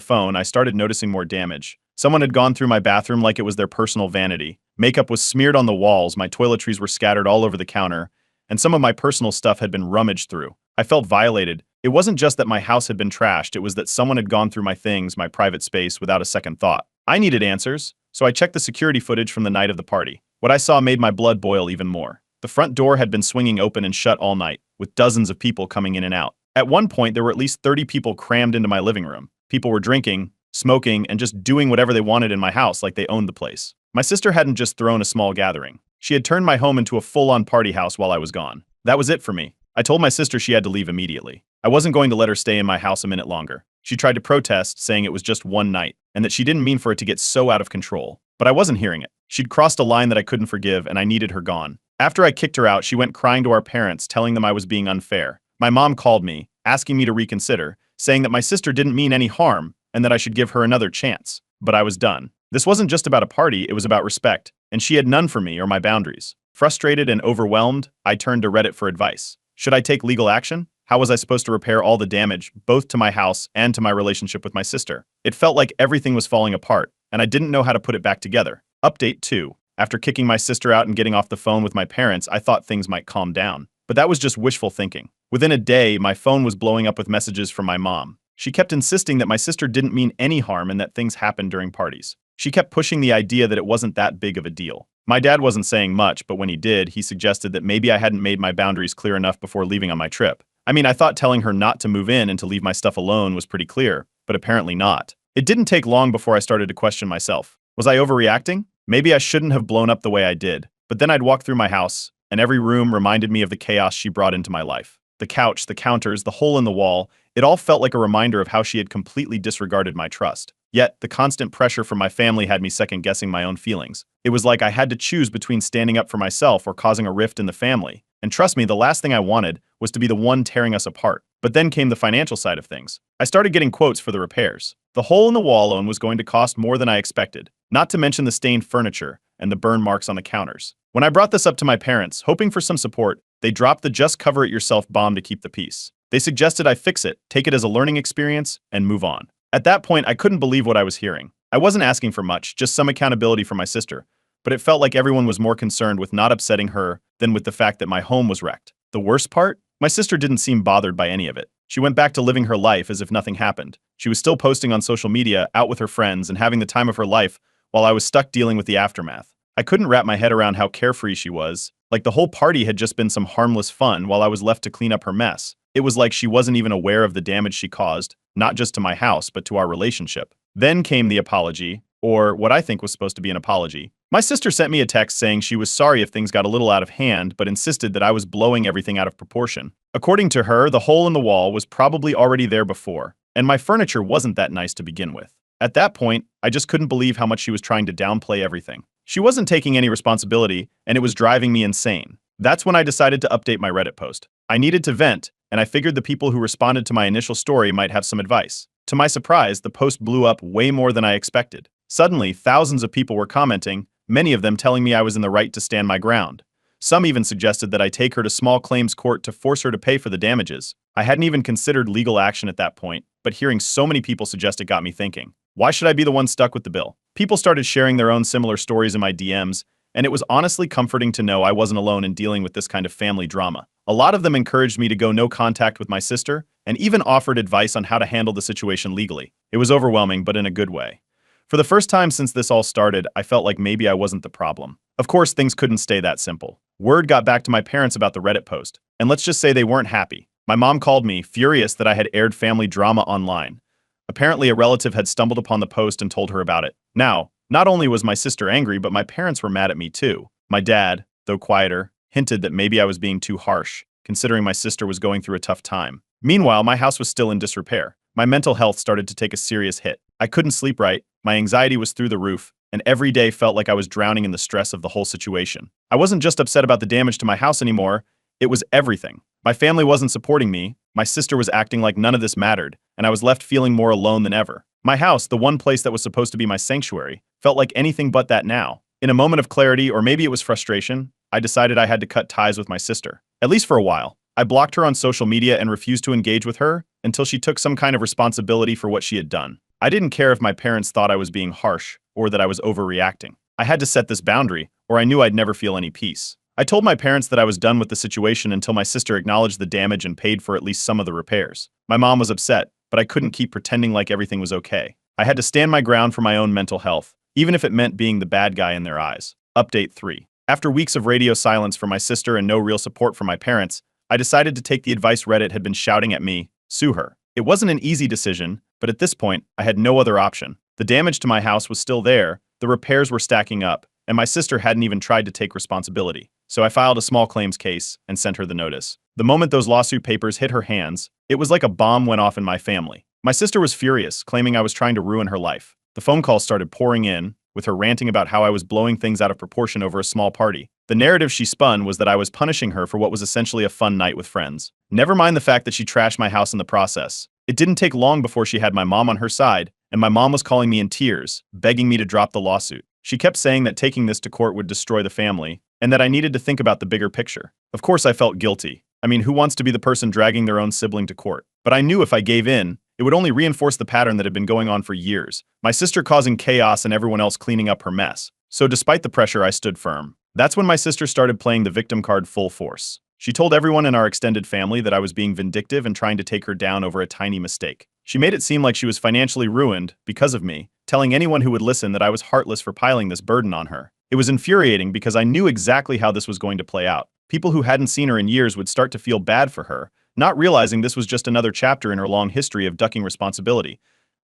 phone, I started noticing more damage. Someone had gone through my bathroom like it was their personal vanity. Makeup was smeared on the walls, my toiletries were scattered all over the counter, and some of my personal stuff had been rummaged through. I felt violated. It wasn't just that my house had been trashed, it was that someone had gone through my things, my private space, without a second thought. I needed answers, so I checked the security footage from the night of the party. What I saw made my blood boil even more. The front door had been swinging open and shut all night, with dozens of people coming in and out. At one point, there were at least 30 people crammed into my living room. People were drinking, smoking, and just doing whatever they wanted in my house like they owned the place. My sister hadn't just thrown a small gathering. She had turned my home into a full-on party house while I was gone. That was it for me. I told my sister she had to leave immediately. I wasn't going to let her stay in my house a minute longer. She tried to protest, saying it was just one night, and that she didn't mean for it to get so out of control. But I wasn't hearing it. She'd crossed a line that I couldn't forgive, and I needed her gone. After I kicked her out, she went crying to our parents, telling them I was being unfair. My mom called me, asking me to reconsider, saying that my sister didn't mean any harm, and that I should give her another chance. But I was done. This wasn't just about a party, it was about respect, and she had none for me or my boundaries. Frustrated and overwhelmed, I turned to Reddit for advice. Should I take legal action? How was I supposed to repair all the damage, both to my house and to my relationship with my sister? It felt like everything was falling apart, and I didn't know how to put it back together. Update 2. After kicking my sister out and getting off the phone with my parents, I thought things might calm down. But that was just wishful thinking. Within a day, my phone was blowing up with messages from my mom. She kept insisting that my sister didn't mean any harm and that things happened during parties. She kept pushing the idea that it wasn't that big of a deal. My dad wasn't saying much, but when he did, he suggested that maybe I hadn't made my boundaries clear enough before leaving on my trip. I mean, I thought telling her not to move in and to leave my stuff alone was pretty clear, but apparently not. It didn't take long before I started to question myself. Was I overreacting? Maybe I shouldn't have blown up the way I did. But then I'd walk through my house, and every room reminded me of the chaos she brought into my life. The couch, the counters, the hole in the wall, it all felt like a reminder of how she had completely disregarded my trust. Yet, the constant pressure from my family had me second-guessing my own feelings. It was like I had to choose between standing up for myself or causing a rift in the family. And trust me, the last thing I wanted was to be the one tearing us apart. But then came the financial side of things. I started getting quotes for the repairs. The hole in the wall alone was going to cost more than I expected, not to mention the stained furniture and the burn marks on the counters. When I brought this up to my parents, hoping for some support, they dropped the just cover it yourself bomb to keep the peace. They suggested I fix it, take it as a learning experience, and move on. At that point, I couldn't believe what I was hearing. I wasn't asking for much, just some accountability for my sister, but it felt like everyone was more concerned with not upsetting her than with the fact that my home was wrecked. The worst part? My sister didn't seem bothered by any of it. She went back to living her life as if nothing happened. She was still posting on social media, out with her friends, and having the time of her life while I was stuck dealing with the aftermath. I couldn't wrap my head around how carefree she was, like the whole party had just been some harmless fun while I was left to clean up her mess. It was like she wasn't even aware of the damage she caused, not just to my house, but to our relationship. Then came the apology, or what I think was supposed to be an apology. My sister sent me a text saying she was sorry if things got a little out of hand, but insisted that I was blowing everything out of proportion. According to her, the hole in the wall was probably already there before, and my furniture wasn't that nice to begin with. At that point, I just couldn't believe how much she was trying to downplay everything. She wasn't taking any responsibility, and it was driving me insane. That's when I decided to update my Reddit post. I needed to vent, and I figured the people who responded to my initial story might have some advice. To my surprise, the post blew up way more than I expected. Suddenly, thousands of people were commenting, many of them telling me I was in the right to stand my ground. Some even suggested that I take her to small claims court to force her to pay for the damages. I hadn't even considered legal action at that point, but hearing so many people suggest it got me thinking. Why should I be the one stuck with the bill? People started sharing their own similar stories in my DMs, and it was honestly comforting to know I wasn't alone in dealing with this kind of family drama. A lot of them encouraged me to go no contact with my sister, and even offered advice on how to handle the situation legally. It was overwhelming, but in a good way. For the first time since this all started, I felt like maybe I wasn't the problem. Of course, things couldn't stay that simple. Word got back to my parents about the Reddit post, and let's just say they weren't happy. My mom called me, furious that I had aired family drama online. Apparently, a relative had stumbled upon the post and told her about it. Now, not only was my sister angry, but my parents were mad at me too. My dad, though quieter, hinted that maybe I was being too harsh, considering my sister was going through a tough time. Meanwhile, my house was still in disrepair. My mental health started to take a serious hit. I couldn't sleep right, my anxiety was through the roof, and every day felt like I was drowning in the stress of the whole situation. I wasn't just upset about the damage to my house anymore, it was everything. My family wasn't supporting me, my sister was acting like none of this mattered, and I was left feeling more alone than ever. My house, the one place that was supposed to be my sanctuary, felt like anything but that now. In a moment of clarity, or maybe it was frustration, I decided I had to cut ties with my sister. At least for a while. I blocked her on social media and refused to engage with her until she took some kind of responsibility for what she had done. I didn't care if my parents thought I was being harsh or that I was overreacting. I had to set this boundary, or I knew I'd never feel any peace. I told my parents that I was done with the situation until my sister acknowledged the damage and paid for at least some of the repairs. My mom was upset, but I couldn't keep pretending like everything was okay. I had to stand my ground for my own mental health, even if it meant being the bad guy in their eyes. Update 3. After weeks of radio silence from my sister and no real support from my parents, I decided to take the advice Reddit had been shouting at me: sue her. It wasn't an easy decision, but at this point, I had no other option. The damage to my house was still there, the repairs were stacking up, and my sister hadn't even tried to take responsibility. So I filed a small claims case and sent her the notice. The moment those lawsuit papers hit her hands, it was like a bomb went off in my family. My sister was furious, claiming I was trying to ruin her life. The phone calls started pouring in, with her ranting about how I was blowing things out of proportion over a small party. The narrative she spun was that I was punishing her for what was essentially a fun night with friends. Never mind the fact that she trashed my house in the process. It didn't take long before she had my mom on her side, and my mom was calling me in tears, begging me to drop the lawsuit. She kept saying that taking this to court would destroy the family, and that I needed to think about the bigger picture. Of course I felt guilty. I mean, who wants to be the person dragging their own sibling to court? But I knew if I gave in, it would only reinforce the pattern that had been going on for years, my sister causing chaos and everyone else cleaning up her mess. So despite the pressure, I stood firm. That's when my sister started playing the victim card full force. She told everyone in our extended family that I was being vindictive and trying to take her down over a tiny mistake. She made it seem like she was financially ruined because of me, telling anyone who would listen that I was heartless for piling this burden on her. It was infuriating because I knew exactly how this was going to play out. People who hadn't seen her in years would start to feel bad for her, not realizing this was just another chapter in her long history of ducking responsibility.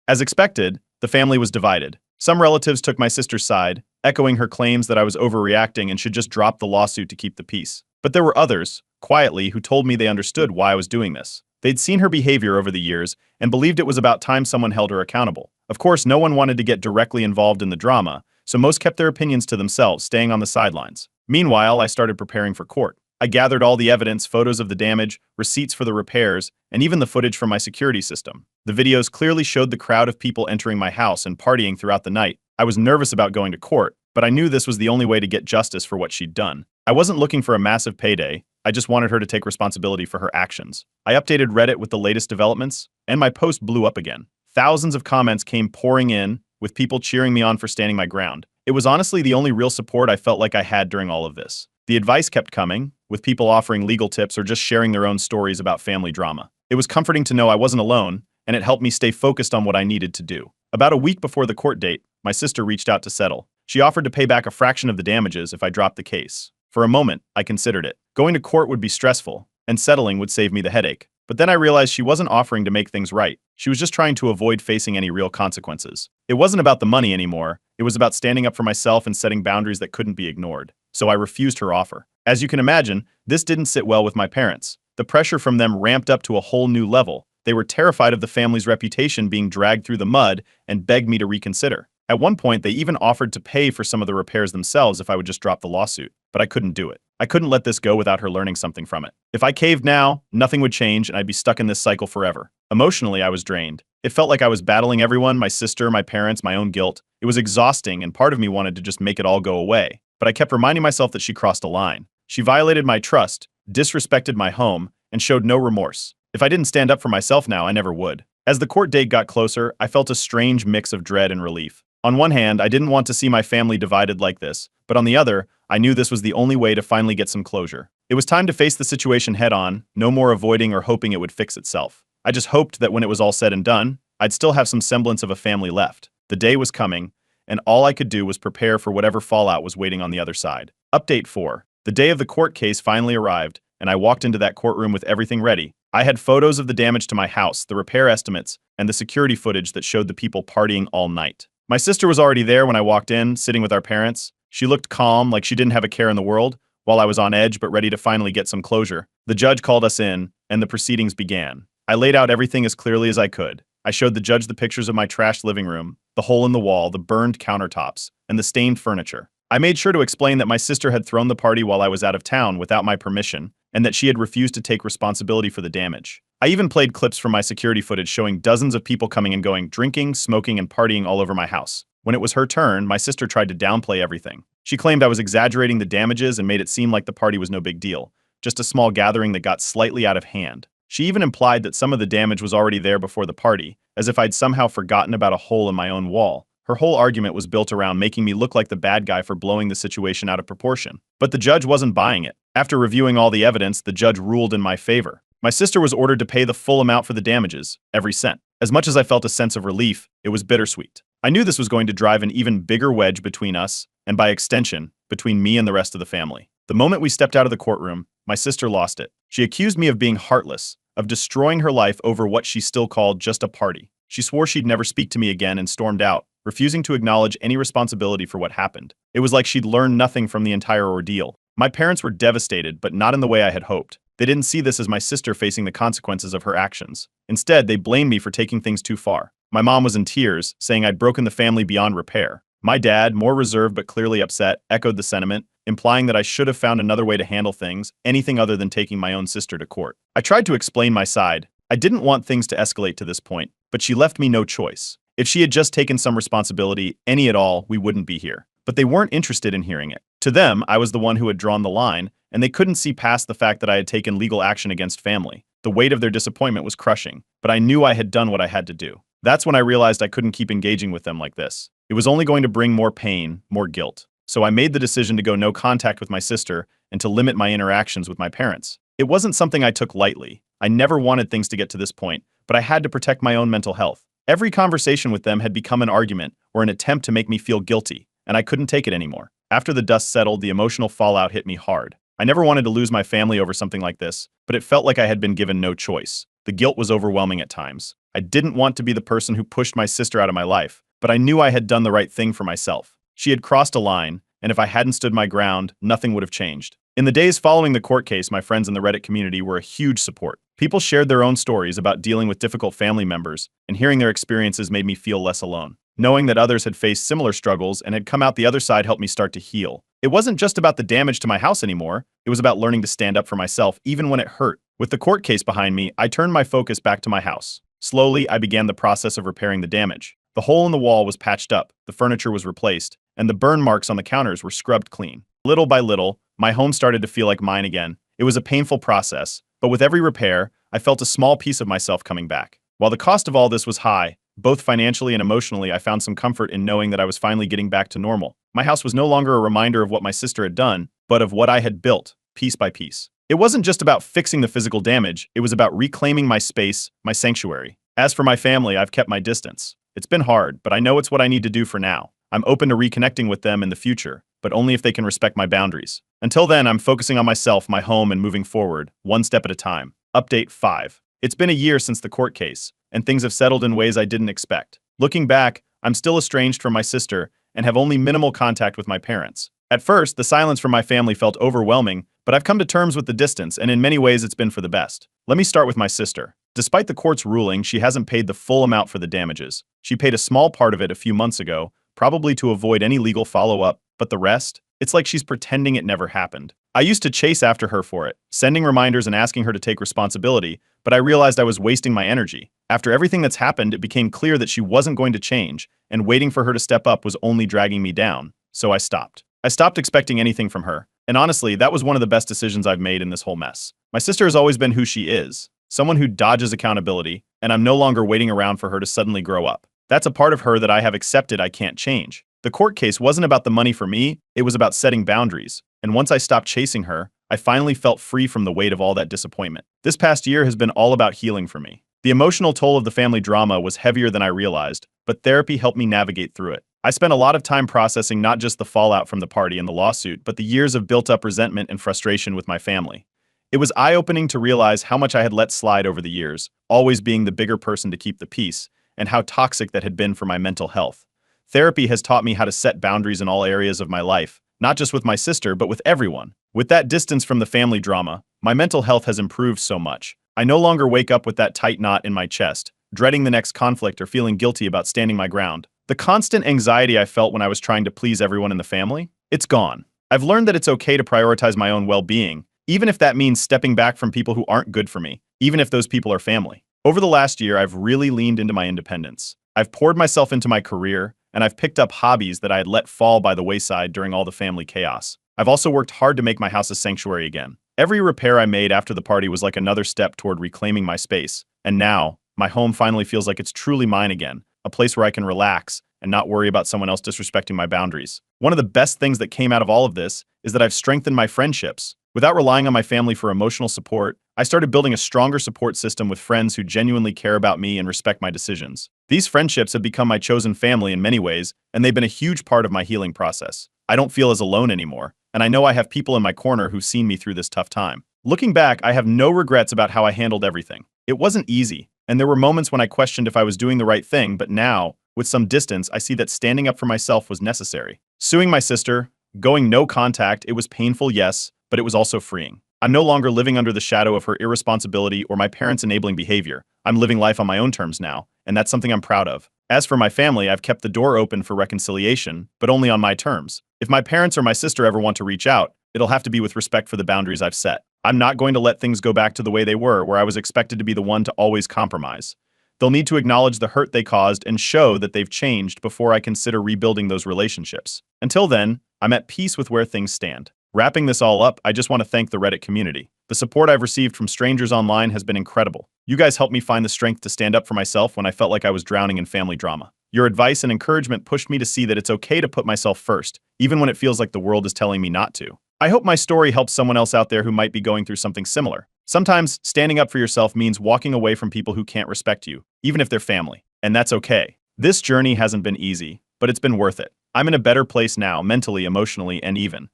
As expected, the family was divided. Some relatives took my sister's side, echoing her claims that I was overreacting and should just drop the lawsuit to keep the peace. But there were others, quietly, who told me they understood why I was doing this. They'd seen her behavior over the years and believed it was about time someone held her accountable. Of course, no one wanted to get directly involved in the drama, so most kept their opinions to themselves, staying on the sidelines. Meanwhile, I started preparing for court. I gathered all the evidence, photos of the damage, receipts for the repairs, and even the footage from my security system. The videos clearly showed the crowd of people entering my house and partying throughout the night. I was nervous about going to court, but I knew this was the only way to get justice for what she'd done. I wasn't looking for a massive payday, I just wanted her to take responsibility for her actions. I updated Reddit with the latest developments, and my post blew up again. Thousands of comments came pouring in, with people cheering me on for standing my ground. It was honestly the only real support I felt like I had during all of this. The advice kept coming, with people offering legal tips or just sharing their own stories about family drama. It was comforting to know I wasn't alone, and it helped me stay focused on what I needed to do. About a week before the court date, my sister reached out to settle. She offered to pay back a fraction of the damages if I dropped the case. For a moment, I considered it. Going to court would be stressful, and settling would save me the headache. But then I realized she wasn't offering to make things right. She was just trying to avoid facing any real consequences. It wasn't about the money anymore. It was about standing up for myself and setting boundaries that couldn't be ignored. So I refused her offer. As you can imagine, this didn't sit well with my parents. The pressure from them ramped up to a whole new level. They were terrified of the family's reputation being dragged through the mud and begged me to reconsider. At one point, they even offered to pay for some of the repairs themselves if I would just drop the lawsuit. But I couldn't do it. I couldn't let this go without her learning something from it. If I caved now, nothing would change and I'd be stuck in this cycle forever. Emotionally, I was drained. It felt like I was battling everyone, my sister, my parents, my own guilt. It was exhausting and part of me wanted to just make it all go away. But I kept reminding myself that she crossed a line. She violated my trust, disrespected my home, and showed no remorse. If I didn't stand up for myself now, I never would. As the court date got closer, I felt a strange mix of dread and relief. On one hand, I didn't want to see my family divided like this, but on the other, I knew this was the only way to finally get some closure. It was time to face the situation head on, no more avoiding or hoping it would fix itself. I just hoped that when it was all said and done, I'd still have some semblance of a family left. The day was coming, and all I could do was prepare for whatever fallout was waiting on the other side. Update 4. The day of the court case finally arrived, and I walked into that courtroom with everything ready. I had photos of the damage to my house, the repair estimates, and the security footage that showed the people partying all night. My sister was already there when I walked in, sitting with our parents. She looked calm, like she didn't have a care in the world, while I was on edge but ready to finally get some closure. The judge called us in, and the proceedings began. I laid out everything as clearly as I could. I showed the judge the pictures of my trashed living room, the hole in the wall, the burned countertops, and the stained furniture. I made sure to explain that my sister had thrown the party while I was out of town without my permission, and that she had refused to take responsibility for the damage. I even played clips from my security footage showing dozens of people coming and going, drinking, smoking, and partying all over my house. When it was her turn, my sister tried to downplay everything. She claimed I was exaggerating the damages and made it seem like the party was no big deal, just a small gathering that got slightly out of hand. She even implied that some of the damage was already there before the party, as if I'd somehow forgotten about a hole in my own wall. Her whole argument was built around making me look like the bad guy for blowing the situation out of proportion. But the judge wasn't buying it. After reviewing all the evidence, the judge ruled in my favor. My sister was ordered to pay the full amount for the damages, every cent. As much as I felt a sense of relief, it was bittersweet. I knew this was going to drive an even bigger wedge between us, and by extension, between me and the rest of the family. The moment we stepped out of the courtroom, my sister lost it. She accused me of being heartless, of destroying her life over what she still called just a party. She swore she'd never speak to me again and stormed out, refusing to acknowledge any responsibility for what happened. It was like she'd learned nothing from the entire ordeal. My parents were devastated, but not in the way I had hoped. They didn't see this as my sister facing the consequences of her actions. Instead, they blamed me for taking things too far. My mom was in tears, saying I'd broken the family beyond repair. My dad, more reserved but clearly upset, echoed the sentiment, implying that I should have found another way to handle things, anything other than taking my own sister to court. I tried to explain my side. I didn't want things to escalate to this point, but she left me no choice. If she had just taken some responsibility, any at all, we wouldn't be here. But they weren't interested in hearing it. To them, I was the one who had drawn the line, and they couldn't see past the fact that I had taken legal action against family. The weight of their disappointment was crushing, but I knew I had done what I had to do. That's when I realized I couldn't keep engaging with them like this. It was only going to bring more pain, more guilt. So I made the decision to go no contact with my sister and to limit my interactions with my parents. It wasn't something I took lightly. I never wanted things to get to this point, but I had to protect my own mental health. Every conversation with them had become an argument or an attempt to make me feel guilty, and I couldn't take it anymore. After the dust settled, the emotional fallout hit me hard. I never wanted to lose my family over something like this, but it felt like I had been given no choice. The guilt was overwhelming at times. I didn't want to be the person who pushed my sister out of my life, but I knew I had done the right thing for myself. She had crossed a line, and if I hadn't stood my ground, nothing would have changed. In the days following the court case, my friends in the Reddit community were a huge support. People shared their own stories about dealing with difficult family members, and hearing their experiences made me feel less alone. Knowing that others had faced similar struggles and had come out the other side helped me start to heal. It wasn't just about the damage to my house anymore, it was about learning to stand up for myself even when it hurt. With the court case behind me, I turned my focus back to my house. Slowly, I began the process of repairing the damage. The hole in the wall was patched up, the furniture was replaced, and the burn marks on the counters were scrubbed clean. Little by little, my home started to feel like mine again. It was a painful process, but with every repair, I felt a small piece of myself coming back. While the cost of all this was high, both financially and emotionally, I found some comfort in knowing that I was finally getting back to normal. My house was no longer a reminder of what my sister had done, but of what I had built, piece by piece. It wasn't just about fixing the physical damage, it was about reclaiming my space, my sanctuary. As for my family, I've kept my distance. It's been hard, but I know it's what I need to do for now. I'm open to reconnecting with them in the future, but only if they can respect my boundaries. Until then, I'm focusing on myself, my home, and moving forward, one step at a time. Update 5. It's been a year since the court case, and things have settled in ways I didn't expect. Looking back, I'm still estranged from my sister and have only minimal contact with my parents. At first, the silence from my family felt overwhelming, but I've come to terms with the distance, and in many ways it's been for the best. Let me start with my sister. Despite the court's ruling, she hasn't paid the full amount for the damages. She paid a small part of it a few months ago, probably to avoid any legal follow-up, but the rest? It's like she's pretending it never happened. I used to chase after her for it, sending reminders and asking her to take responsibility, but I realized I was wasting my energy. After everything that's happened, it became clear that she wasn't going to change, and waiting for her to step up was only dragging me down, so I stopped. I stopped expecting anything from her, and honestly, that was one of the best decisions I've made in this whole mess. My sister has always been who she is, someone who dodges accountability, and I'm no longer waiting around for her to suddenly grow up. That's a part of her that I have accepted I can't change. The court case wasn't about the money for me, it was about setting boundaries. And once I stopped chasing her, I finally felt free from the weight of all that disappointment. This past year has been all about healing for me. The emotional toll of the family drama was heavier than I realized, but therapy helped me navigate through it. I spent a lot of time processing not just the fallout from the party and the lawsuit, but the years of built-up resentment and frustration with my family. It was eye-opening to realize how much I had let slide over the years, always being the bigger person to keep the peace, and how toxic that had been for my mental health. Therapy has taught me how to set boundaries in all areas of my life, not just with my sister, but with everyone. With that distance from the family drama, my mental health has improved so much. I no longer wake up with that tight knot in my chest, dreading the next conflict or feeling guilty about standing my ground. The constant anxiety I felt when I was trying to please everyone in the family, it's gone. I've learned that it's okay to prioritize my own well-being, even if that means stepping back from people who aren't good for me, even if those people are family. Over the last year, I've really leaned into my independence. I've poured myself into my career, and I've picked up hobbies that I had let fall by the wayside during all the family chaos. I've also worked hard to make my house a sanctuary again. Every repair I made after the party was like another step toward reclaiming my space, and now, my home finally feels like it's truly mine again, a place where I can relax and not worry about someone else disrespecting my boundaries. One of the best things that came out of all of this is that I've strengthened my friendships. Without relying on my family for emotional support, I started building a stronger support system with friends who genuinely care about me and respect my decisions. These friendships have become my chosen family in many ways, and they've been a huge part of my healing process. I don't feel as alone anymore, and I know I have people in my corner who've seen me through this tough time. Looking back, I have no regrets about how I handled everything. It wasn't easy, and there were moments when I questioned if I was doing the right thing, but now, with some distance, I see that standing up for myself was necessary. Suing my sister, going no contact, it was painful, yes, but it was also freeing. I'm no longer living under the shadow of her irresponsibility or my parents' enabling behavior. I'm living life on my own terms now, and that's something I'm proud of. As for my family, I've kept the door open for reconciliation, but only on my terms. If my parents or my sister ever want to reach out, it'll have to be with respect for the boundaries I've set. I'm not going to let things go back to the way they were, where I was expected to be the one to always compromise. They'll need to acknowledge the hurt they caused and show that they've changed before I consider rebuilding those relationships. Until then, I'm at peace with where things stand. Wrapping this all up, I just want to thank the Reddit community. The support I've received from strangers online has been incredible. You guys helped me find the strength to stand up for myself when I felt like I was drowning in family drama. Your advice and encouragement pushed me to see that it's okay to put myself first, even when it feels like the world is telling me not to. I hope my story helps someone else out there who might be going through something similar. Sometimes, standing up for yourself means walking away from people who can't respect you, even if they're family. And that's okay. This journey hasn't been easy, but it's been worth it. I'm in a better place now, mentally, emotionally, and even